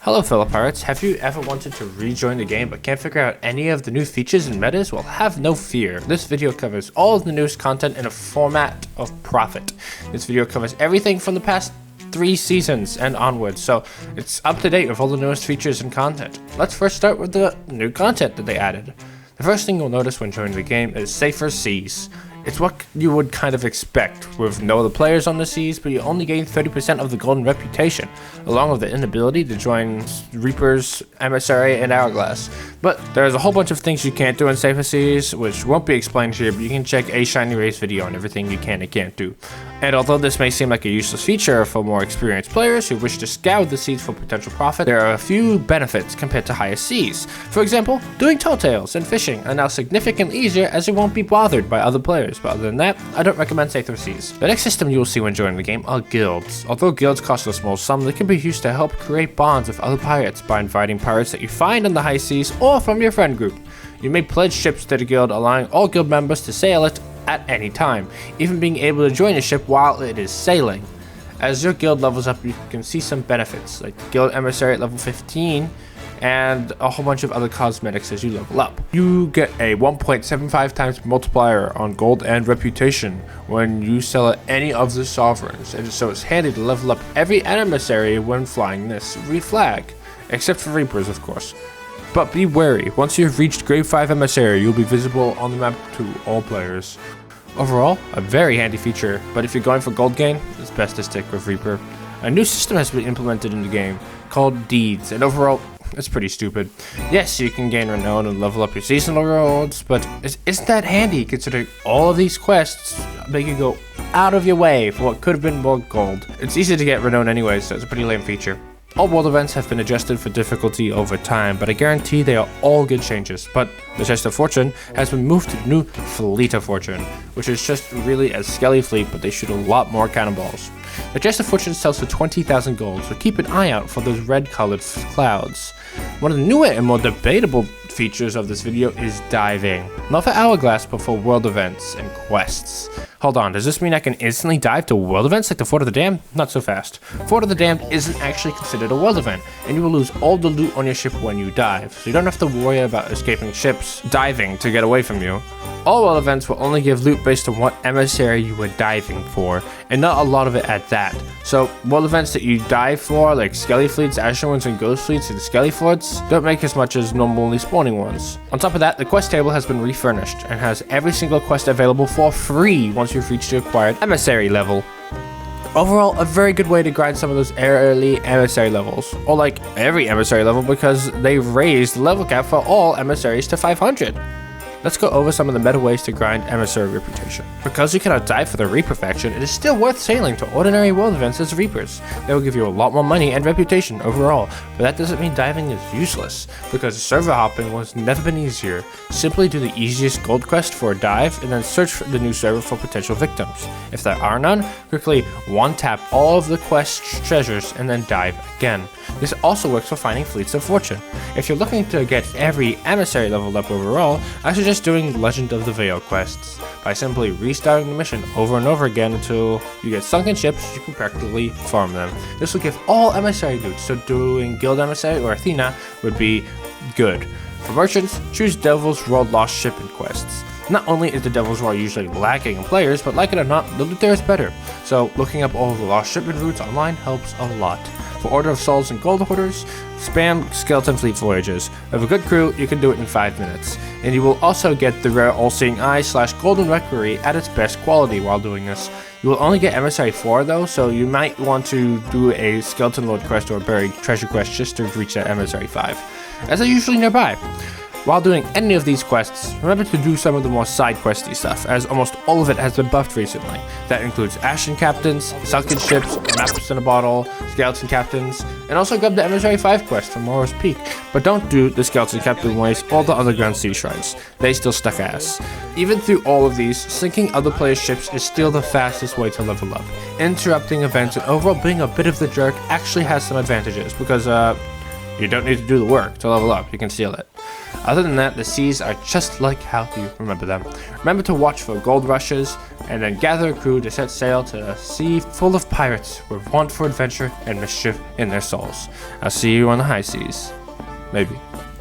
Hello fellow pirates, have you ever wanted to rejoin the game but can't figure out any of the new features and metas? Well, have no fear. This video covers all of the newest content in a format of profit. This video covers everything from the past 3 seasons and onwards, so it's up to date with all the newest features and content. Let's first start with the new content that they added. The first thing you'll notice when joining the game is safer seas. It's what you would kind of expect, with no other players on the seas, but you only gain 30% of the golden reputation, along with the inability to join Reapers, Emissary, and Hourglass. But there's a whole bunch of things you can't do in safer seas, which won't be explained here, but you can check a Shiny Race video on everything you can and can't do. And although this may seem like a useless feature for more experienced players who wish to scour the seas for potential profit, there are a few benefits compared to higher seas. For example, doing tall tales and fishing are now significantly easier as you won't be bothered by other players. But other than that, I don't recommend safer seas. The next system you will see when joining the game are guilds. Although guilds cost a small sum, they can be used to help create bonds with other pirates by inviting pirates that you find on the high seas or from your friend group. You may pledge ships to the guild, allowing all guild members to sail it at any time, even being able to join a ship while it is sailing. As your guild levels up, you can see some benefits, like the guild emissary at level 15, and a whole bunch of other cosmetics as you level up. You get a 1.75 times multiplier on gold and reputation when you sell at any of the sovereigns, and so it's handy to level up every emissary when flying this flag, except for Reapers of course. But be wary, once you've reached grade 5 emissary, you'll be visible on the map to all players. Overall, a very handy feature, but if you're going for gold gain, it's best to stick with Reaper. A new system has been implemented in the game called Deeds, and overall, it's pretty stupid. Yes, you can gain renown and level up your seasonal rewards, but isn't that handy considering all of these quests make you go out of your way for what could have been more gold? It's easy to get renown anyway, so it's a pretty lame feature. All world events have been adjusted for difficulty over time, but I guarantee they are all good changes. But the Chest of Fortune has been moved to the new Fleet of Fortune, which is just really a skelly fleet, but they shoot a lot more cannonballs. The Chest of Fortune sells for 20,000 gold, so keep an eye out for those red-colored clouds. One of the newer and more debatable features of this video is diving. Not for Hourglass, but for world events and quests. Hold on, does this mean I can instantly dive to world events like the Fort of the Damned? Not so fast. Fort of the Damned isn't actually considered a world event, and you will lose all the loot on your ship when you dive, so you don't have to worry about escaping ships diving to get away from you. All world events will only give loot based on what emissary you were diving for, and not a lot of it at that. So world events that you dive for, like Skelly Fleets, Azure Ones, and Ghost Fleets, and Skelly Forts, don't make as much as normally spawning ones. On top of that, the quest table has been refurnished, and has every single quest available for free once you've reached the acquired emissary level. Overall, a very good way to grind some of those early emissary levels, or like every emissary level, because they raised the level cap for all emissaries to 500. Let's go over some of the meta ways to grind emissary reputation. Because you cannot dive for the Reaper faction, it is still worth sailing to ordinary world events as Reapers. They will give you a lot more money and reputation overall, but that doesn't mean diving is useless, because server hopping has never been easier. Simply do the easiest gold quest for a dive, and then search for the new server for potential victims. If there are none, quickly one-tap all of the quest treasures and then dive again. This also works for finding Fleets of Fortune. If you're looking to get every emissary leveled up overall, I suggest doing Legend of the Veil quests. By simply restarting the mission over and over again until you get sunken ships, you can practically farm them. This will give all emissary loot, so doing Guild Emissary or Athena would be good. For merchants, choose Devil's Roar Lost Shipment quests. Not only is the Devil's Roar usually lacking in players, but like it or not, the loot there is better. So looking up all of the lost shipment routes online helps a lot. For Order of Souls and Gold Hoarders, spam Skeleton Fleet Voyages. With a good crew, you can do it in 5 minutes. And you will also get the rare All-Seeing Eye / Golden Requiery at its best quality while doing this. You will only get Emissary 4 though, so you might want to do a Skeleton Lord quest or a Buried Treasure quest just to reach that Emissary 5, as they're usually nearby. While doing any of these quests, remember to do some of the more side questy stuff, as almost all of it has been buffed recently. That includes Ashen Captains, Sunken Ships, Maps in a Bottle, Skeleton Captains, and also grab the Emissary 5 quest from Mora's Peak. But don't do the Skeleton Captain ways or the Underground Sea Shrines. They still stuck ass. Even through all of these, sinking other players' ships is still the fastest way to level up. Interrupting events and overall being a bit of the jerk actually has some advantages, because you don't need to do the work to level up, you can steal it. Other than that, the seas are just like how you remember them. Remember to watch for gold rushes, and then gather a crew to set sail to a sea full of pirates with want for adventure and mischief in their souls. I'll see you on the high seas. Maybe.